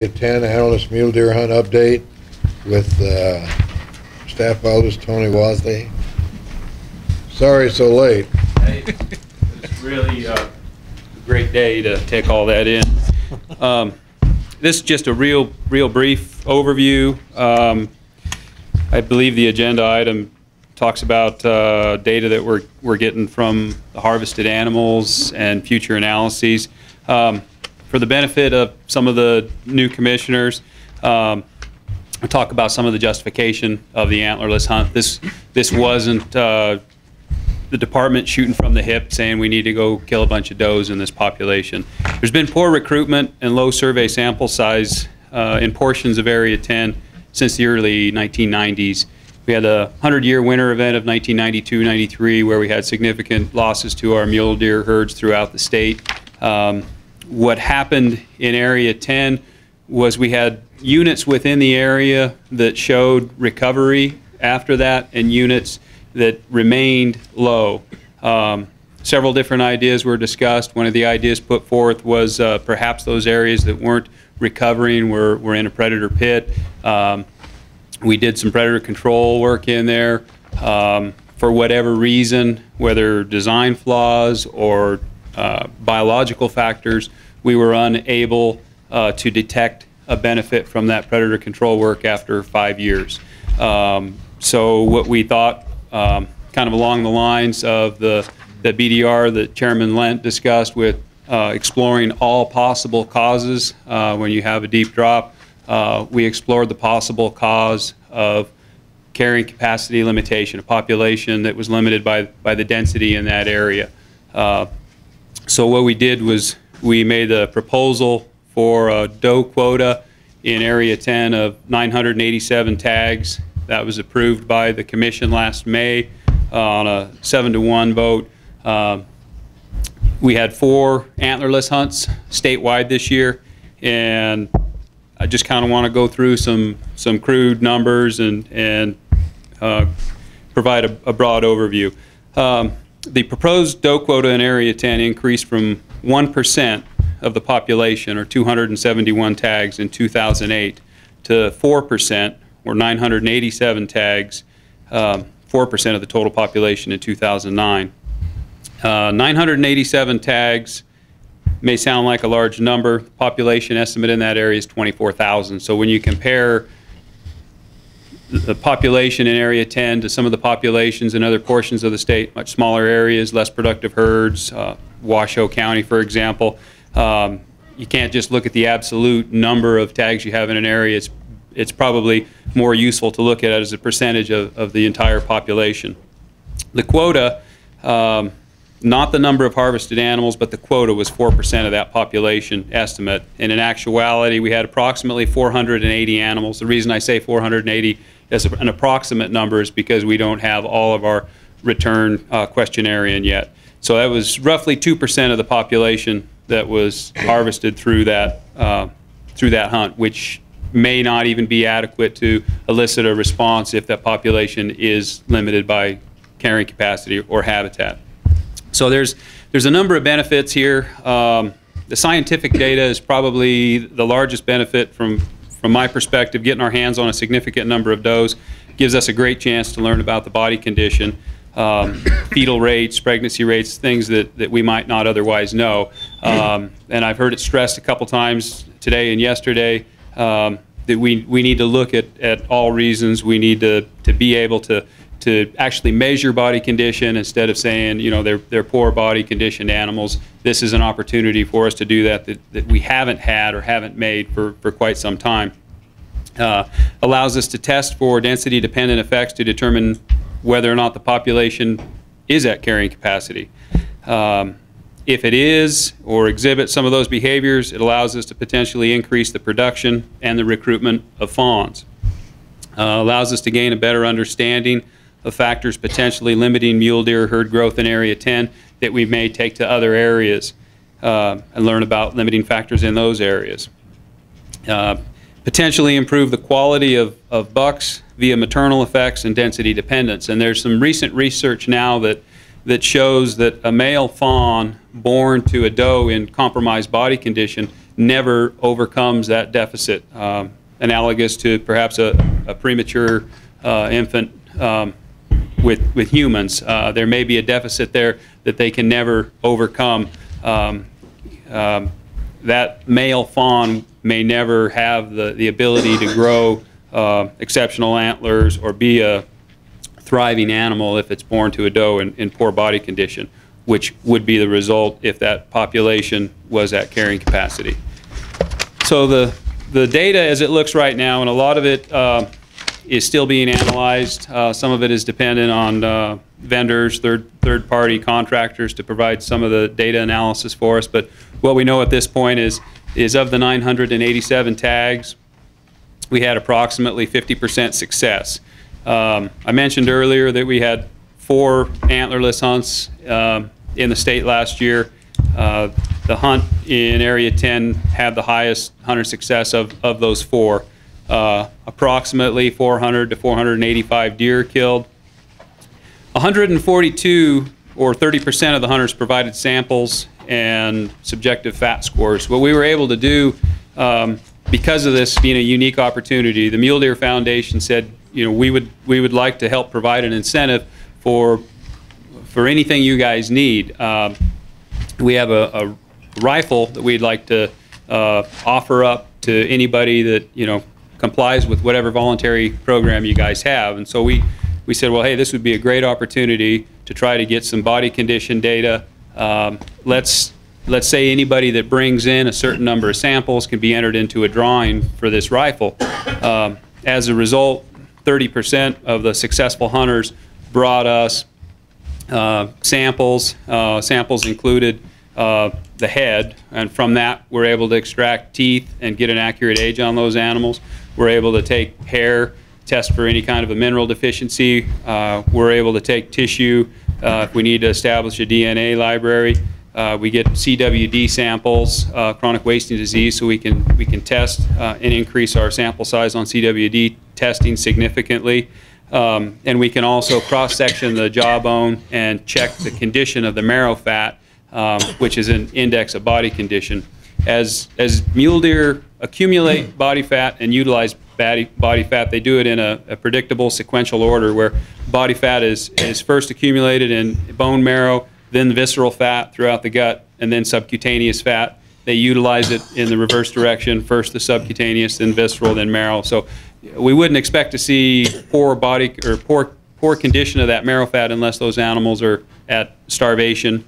10 analyst mule deer hunt update with staff biologist Tony Wasley. Sorry so late. Hey, it's really a great day to take all that in. This is just a real brief overview. I believe the agenda item talks about data that we're getting from the harvested animals and future analyses. For the benefit of some of the new commissioners, I'll talk about some of the justification of the antlerless hunt. This wasn't the department shooting from the hip saying we need to go kill a bunch of does in this population. There's been poor recruitment and low survey sample size in portions of Area 10 since the early 1990s. We had a 100-year winter event of 1992-93 where we had significant losses to our mule deer herds throughout the state. What happened in Area 10 was we had units within the area that showed recovery after that and units that remained low. Several different ideas were discussed. One of the ideas put forth was perhaps those areas that weren't recovering were in a predator pit. We did some predator control work in there. For whatever reason, whether design flaws or biological factors, we were unable to detect a benefit from that predator control work after 5 years. So what we thought, kind of along the lines of the BDR that Chairman Lent discussed with exploring all possible causes when you have a deep drop, we explored the possible cause of carrying capacity limitation, a population that was limited by the density in that area. So what we did was we made a proposal for a doe quota in Area 10 of 987 tags. That was approved by the Commission last May on a 7-to-1 vote. We had 4 antlerless hunts statewide this year, and I just kind of want to go through some crude numbers and provide a broad overview. The proposed doe quota in Area 10 increased from 1% of the population, or 271 tags in 2008, to 4%, or 987 tags, 4% of the total population in 2009. 987 tags may sound like a large number. The population estimate in that area is 24,000. So when you compare the population in Area 10 to some of the populations in other portions of the state, much smaller areas, less productive herds, Washoe County, for example, you can't just look at the absolute number of tags you have in an area. It's probably more useful to look at it as a percentage of the entire population. The quota, not the number of harvested animals, but the quota was 4% of that population estimate. And in actuality, we had approximately 480 animals. The reason I say 480 as an approximate number is because we don't have all of our return questionnaire in yet. So that was roughly 2% of the population that was harvested through that hunt, which may not even be adequate to elicit a response if that population is limited by carrying capacity or habitat. So there's a number of benefits here. The scientific data is probably the largest benefit from my perspective. Getting our hands on a significant number of does gives us a great chance to learn about the body condition, fetal rates, pregnancy rates, things that we might not otherwise know. And I've heard it stressed a couple times today and yesterday that we need to look at all reasons. We need to be able to actually measure body condition instead of saying, you know, they're poor body conditioned animals. This is an opportunity for us to do that we haven't had or haven't made for quite some time. Allows us to test for density dependent effects to determine whether or not the population is at carrying capacity. If it is or exhibits some of those behaviors, it allows us to potentially increase the production and the recruitment of fawns. Allows us to gain a better understanding of factors potentially limiting mule deer herd growth in Area 10 that we may take to other areas and learn about limiting factors in those areas. Potentially improve the quality of bucks via maternal effects and density dependence. And there's some recent research now that shows that a male fawn born to a doe in compromised body condition never overcomes that deficit, analogous to perhaps a premature infant with humans. There may be a deficit there that they can never overcome. That male fawn may never have the ability to grow exceptional antlers or be a thriving animal if it's born to a doe in poor body condition, which would be the result if that population was at carrying capacity. So the data as it looks right now, and a lot of it is still being analyzed. Some of it is dependent on vendors, third-party contractors to provide some of the data analysis for us. But what we know at this point is of the 987 tags, we had approximately 50% success. I mentioned earlier that we had 4 antlerless hunts in the state last year. The hunt in Area 10 had the highest hunter success of those 4. Approximately 400 to 485 deer killed. 142 or 30% of the hunters provided samples and subjective fat scores. What we were able to do, because of this being a unique opportunity, the Mule Deer Foundation said, you know, we would like to help provide an incentive for anything you guys need. We have a rifle that we'd like to offer up to anybody that, you know, complies with whatever voluntary program you guys have. And so we said, well, hey, this would be a great opportunity to try to get some body condition data. Let's say anybody that brings in a certain number of samples can be entered into a drawing for this rifle. As a result, 30% of the successful hunters brought us samples. Samples included the head, and from that we're able to extract teeth and get an accurate age on those animals. We're able to take hair, test for any kind of a mineral deficiency. We're able to take tissue if we need to establish a DNA library. We get CWD samples, chronic wasting disease, so we can test and increase our sample size on CWD testing significantly. And we can also cross-section the jawbone and check the condition of the marrow fat, which is an index of body condition. As mule deer accumulate body fat and utilize body fat, they do it in a predictable sequential order where body fat is first accumulated in bone marrow, then visceral fat throughout the gut, and then subcutaneous fat. They utilize it in the reverse direction, first the subcutaneous, then visceral, then marrow. So we wouldn't expect to see poor body or poor condition of that marrow fat unless those animals are at starvation.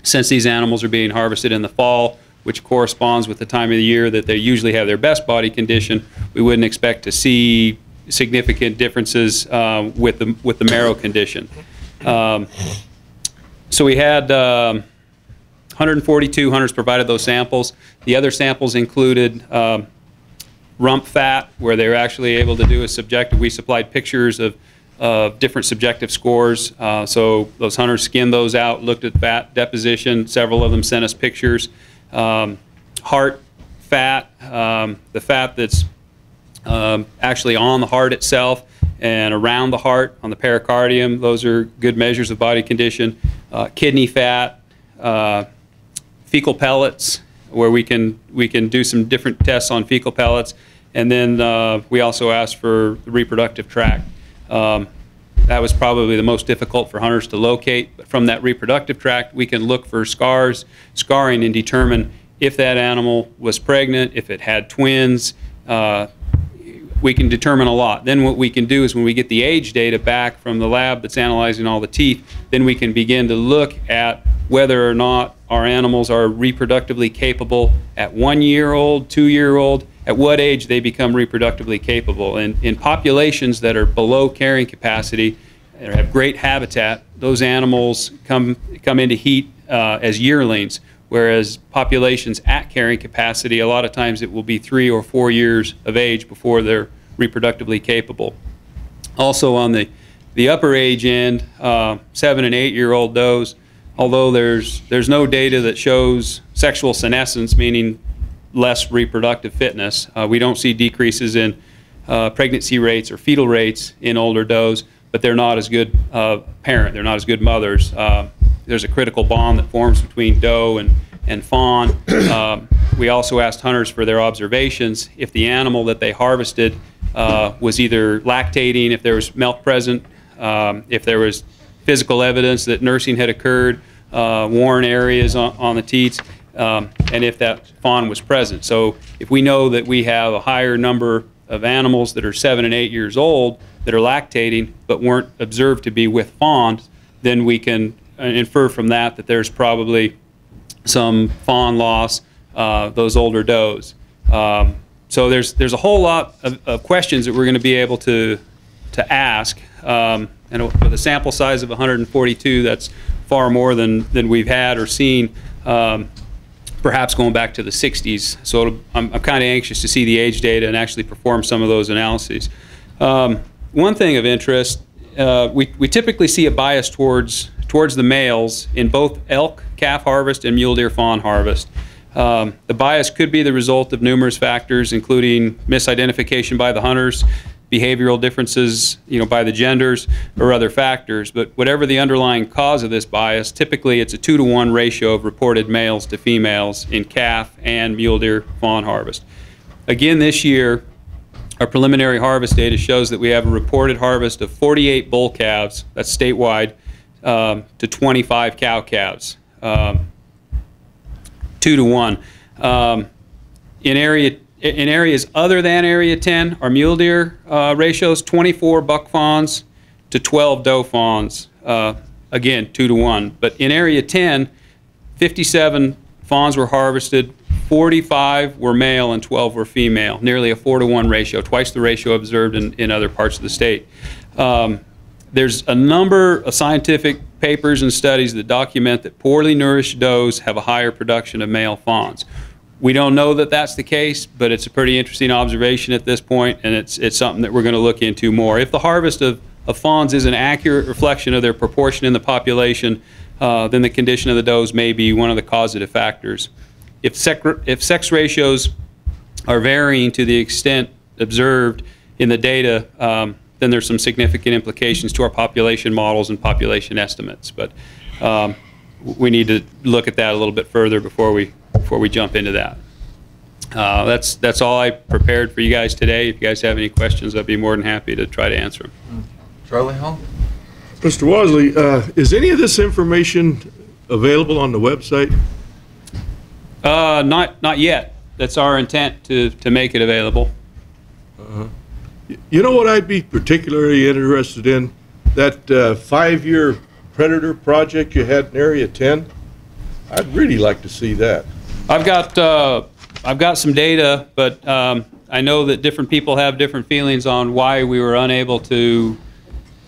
Since these animals are being harvested in the fall, which corresponds with the time of the year that they usually have their best body condition, we wouldn't expect to see significant differences with the marrow condition. So we had 142 hunters provided those samples. The other samples included rump fat, where they were actually able to do a subjective. We supplied pictures of different subjective scores. So those hunters skinned those out, looked at fat deposition. Several of them sent us pictures. Heart fat, the fat that's actually on the heart itself and around the heart on the pericardium, those are good measures of body condition. Kidney fat, fecal pellets, where we can do some different tests on fecal pellets, and then we also asked for the reproductive tract. That was probably the most difficult for hunters to locate, but from that reproductive tract we can look for scarring and determine if that animal was pregnant, if it had twins. We can determine a lot. Then what we can do is when we get the age data back from the lab that's analyzing all the teeth, then we can begin to look at whether or not our animals are reproductively capable at 1 year old, 2 year old, at what age they become reproductively capable. And in populations that are below carrying capacity and have great habitat, those animals come into heat as yearlings, whereas populations at carrying capacity, a lot of times it will be 3 or 4 years of age before they're reproductively capable. Also on the upper age end, 7 and 8 year old does, although there's no data that shows sexual senescence, meaning less reproductive fitness. We don't see decreases in pregnancy rates or fetal rates in older does, but they're not as good they're not as good mothers. There's a critical bond that forms between doe and fawn. We also asked hunters for their observations if the animal that they harvested was either lactating, if there was milk present, if there was physical evidence that nursing had occurred, worn areas on the teats, and if that fawn was present. So if we know that we have a higher number of animals that are 7 and 8 years old that are lactating but weren't observed to be with fawns, then we can infer from that that there's probably some fawn loss, those older does. So there's a whole lot of questions that we're going to be able to ask. And with a sample size of 142, that's far more than we've had or seen, perhaps going back to the 60s. So I'm kind of anxious to see the age data and actually perform some of those analyses. One thing of interest, we typically see a bias towards the males in both elk calf harvest and mule deer fawn harvest. The bias could be the result of numerous factors, including misidentification by the hunters, behavioral differences, by the genders, or other factors. But whatever the underlying cause of this bias, typically it's a 2-to-1 ratio of reported males to females in calf and mule deer fawn harvest. Again, this year, our preliminary harvest data shows that we have a reported harvest of 48 bull calves, that's statewide, to 25 cow calves, 2-to-1. In areas other than Area 10, our mule deer ratios, 24 buck fawns to 12 doe fawns, again, 2-to-1. But in Area 10, 57 fawns were harvested, 45 were male and 12 were female, nearly a 4-to-1 ratio, twice the ratio observed in other parts of the state. There's a number of scientific papers and studies that document that poorly nourished does have a higher production of male fawns. We don't know that that's the case, but it's a pretty interesting observation at this point, and it's something that we're going to look into more. If the harvest of fawns is an accurate reflection of their proportion in the population, then the condition of the does may be one of the causative factors. If sex ratios are varying to the extent observed in the data, then there's some significant implications to our population models and population estimates. But we need to look at that a little bit further before we jump into that. That's all I prepared for you guys today. If you guys have any questions, I'd be more than happy to try to answer them. Charlie Hall? Mr. Wasley, is any of this information available on the website? Not yet. That's our intent to make it available. You know what I'd be particularly interested in? That 5-year predator project you had in Area 10. I'd really like to see that. I've got some data, but I know that different people have different feelings on why we were unable to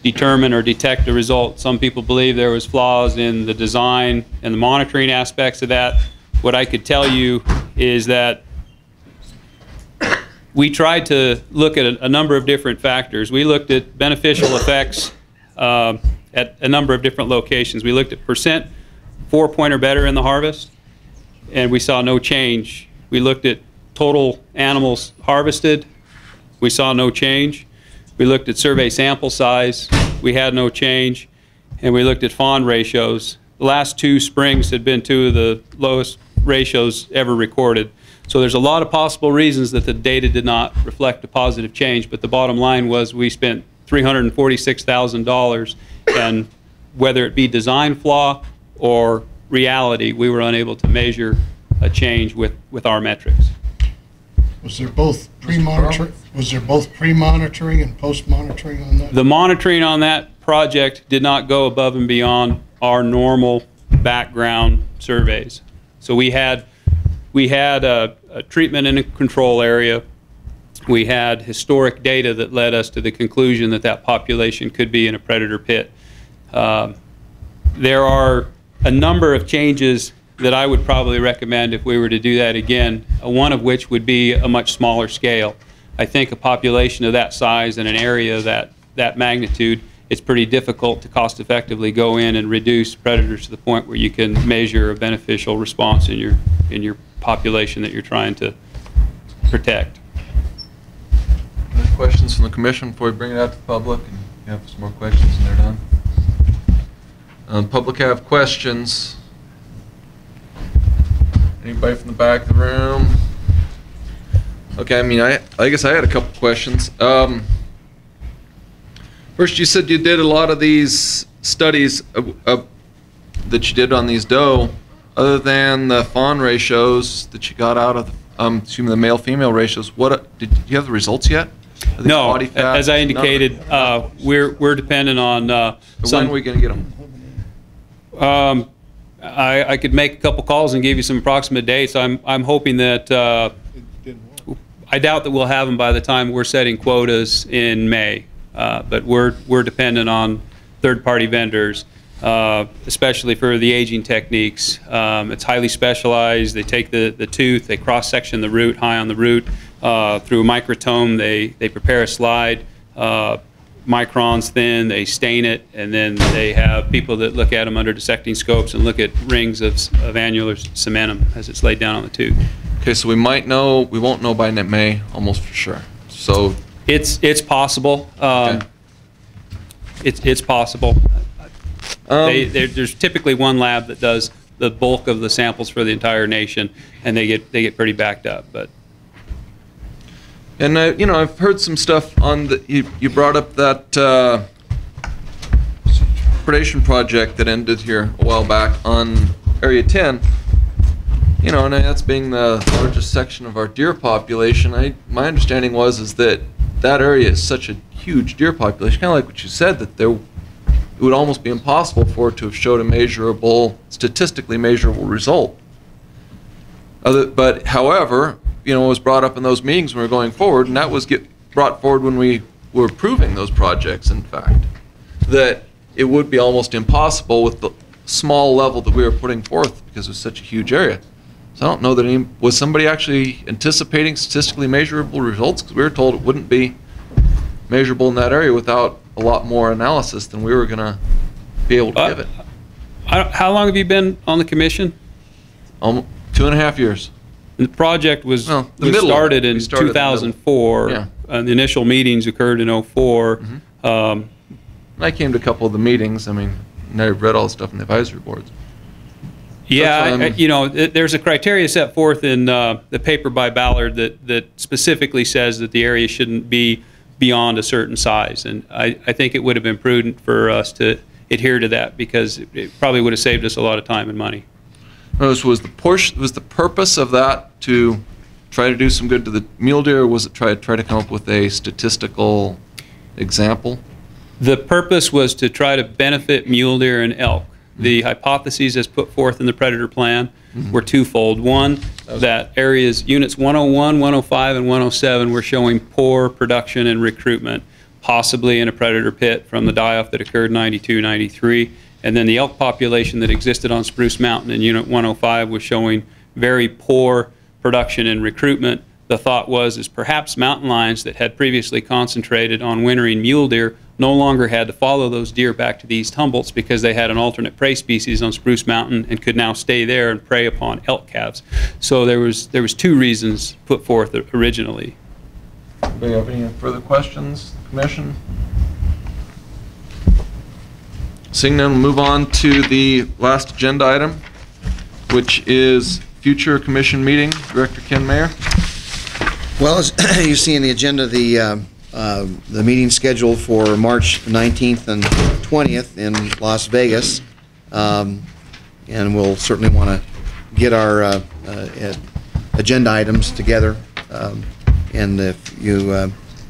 determine or detect the result. Some people believe there was flaws in the design and the monitoring aspects of that. What I could tell you is that we tried to look at a number of different factors. We looked at beneficial effects at a number of different locations. We looked at percent 4-point or better in the harvest, and we saw no change. We looked at total animals harvested. We saw no change. We looked at survey sample size. We had no change. And we looked at fawn ratios. The last 2 springs had been 2 of the lowest ratios ever recorded. So there's a lot of possible reasons that the data did not reflect a positive change, but the bottom line was we spent $346,000, and whether it be design flaw or reality, we were unable to measure a change with our metrics. Was there both pre-monitoring? Was there both pre-monitoring and post-monitoring on that? The monitoring on that project did not go above and beyond our normal background surveys. So we had a treatment and a control area. We had historic data that led us to the conclusion that that population could be in a predator pit. There are a number of changes that I would probably recommend if we were to do that again, one of which would be a much smaller scale. I think a population of that size in an area that magnitude, it's pretty difficult to cost effectively go in and reduce predators to the point where you can measure a beneficial response in your population that you're trying to protect. Any questions from the commission before we bring it out to the public? And you have some more questions and they're done. Public have questions. Anybody from the back of the room? Okay, I mean, I guess I had a couple questions. First, you said you did a lot of these studies that you did on these doe. Other than the fawn ratios that you got out of, the male-female ratios, did you have the results yet? No, as I indicated, we're dependent on When are we going to get them? I could make a couple calls and give you some approximate dates. I'm hoping that I doubt that we'll have them by the time we're setting quotas in May, but we're dependent on third-party vendors, especially for the aging techniques. It's highly specialized. They take the tooth, they cross-section the root, high on the root, through a microtome. They prepare a slide, microns thin, they stain it, and then they have people that look at them under dissecting scopes and look at rings of annular cementum as it's laid down on the tooth. Okay, so we won't know by May, almost for sure. So it's possible. Okay. It's possible. There's typically one lab that does the bulk of the samples for the entire nation, and they get pretty backed up. But I've heard some stuff on you brought up that predation project that ended here a while back on Area 10. And that's being the largest section of our deer population. My understanding is that area is such a huge deer population, kind of like what you said, that it would almost be impossible for it to have showed a statistically measurable result. But however, it was brought up in those meetings when we were going forward, and that was brought forward when we were approving those projects, in fact, that it would be almost impossible with the small level that we were putting forth because it was such a huge area. So I don't know that was somebody actually anticipating statistically measurable results, because we were told it wouldn't be measurable in that area without a lot more analysis than we were going to be able to give it. How long have you been on the commission? 2.5 years. The project was started in 2004. Yeah. The initial meetings occurred in 2004. I came to a couple of the meetings. I read all the stuff in the advisory boards. Yeah, there's a criteria set forth in the paper by Ballard that specifically says that the area shouldn't be beyond a certain size, and I think it would have been prudent for us to adhere to that, because it probably would have saved us a lot of time and money. Was the purpose of that to try to do some good to the mule deer, or was it try to come up with a statistical example? The purpose was to try to benefit mule deer and elk. The hypotheses as put forth in the predator plan were twofold. One, that areas, units 101, 105, and 107 were showing poor production and recruitment, possibly in a predator pit from the die-off that occurred 92, 93. And then the elk population that existed on Spruce Mountain in unit 105 was showing very poor production and recruitment. The thought was perhaps mountain lions that had previously concentrated on wintering mule deer no longer had to follow those deer back to the East Humboldts, because they had an alternate prey species on Spruce Mountain and could now stay there and prey upon elk calves. So there was two reasons put forth originally. Anybody have any further questions, Commission? Seeing none, we'll move on to the last agenda item, which is future Commission meeting. Director Ken Mayer. Well, as you see in the agenda, the meeting scheduled for March 19th and 20th in Las Vegas, and we'll certainly want to get our agenda items together, and if you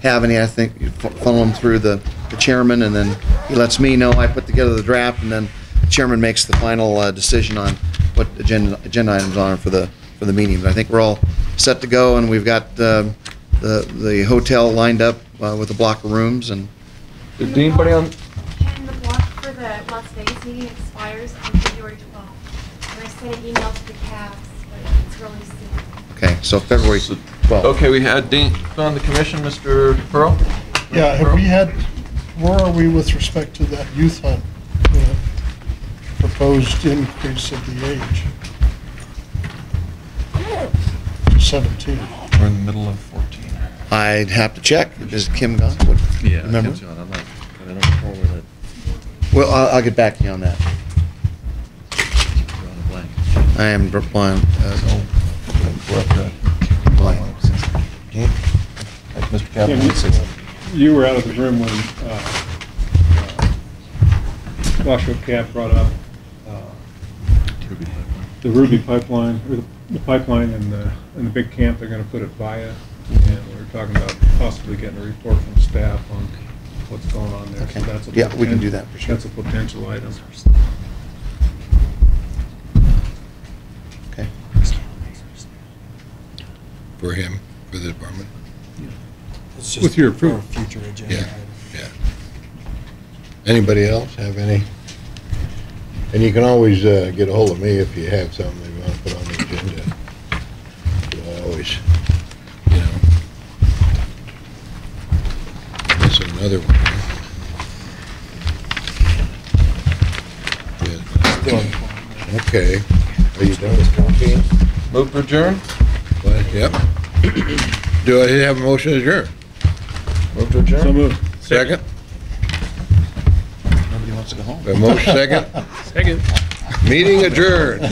have any, I think you funnel them through the chairman, and then he lets me know. I put together the draft, and then the chairman makes the final decision on what agenda items are for the meeting. But I think we're all set to go, and we've got the hotel lined up with a block of rooms. And did anybody on? And the block for the Las Vegas meeting expires on February 12th, and I sent an email to the Cavs, but it's really soon. okay, so February 12th. Okay, we had Dean on the commission, Mr. Pearl. Yeah, have we had, where are we with respect to that youth hunt, proposed increase of the age? To 17. We're in the middle of 14. I'd have to check. Is Kim gone? Yeah, remember? Kim's on. I don't recall where that. Well, I'll get back to you on that. I am blind. Mr. Kaplan, wants to say something. You were out of the room when Joshua Cap brought up the Ruby pipeline, or the pipeline and the big camp they're going to put at Via, and we were talking about possibly getting a report from staff on what's going on there. Okay. So that's a Yeah, we can do that for sure. That's a potential item. Okay. For him, for the department? It's just With your for a approval. future agenda Yeah. item. Yeah. Anybody else have any? And you can always get a hold of me if you have something that you want to put on the agenda. I always, you know. This is another one. Good. Okay. Are you done with campaign? Move to adjourn? What? Yep. Do I have a motion to adjourn? Move to adjourn? So moved. Second? Nobody wants to go home. A motion second? Second. Meeting adjourned.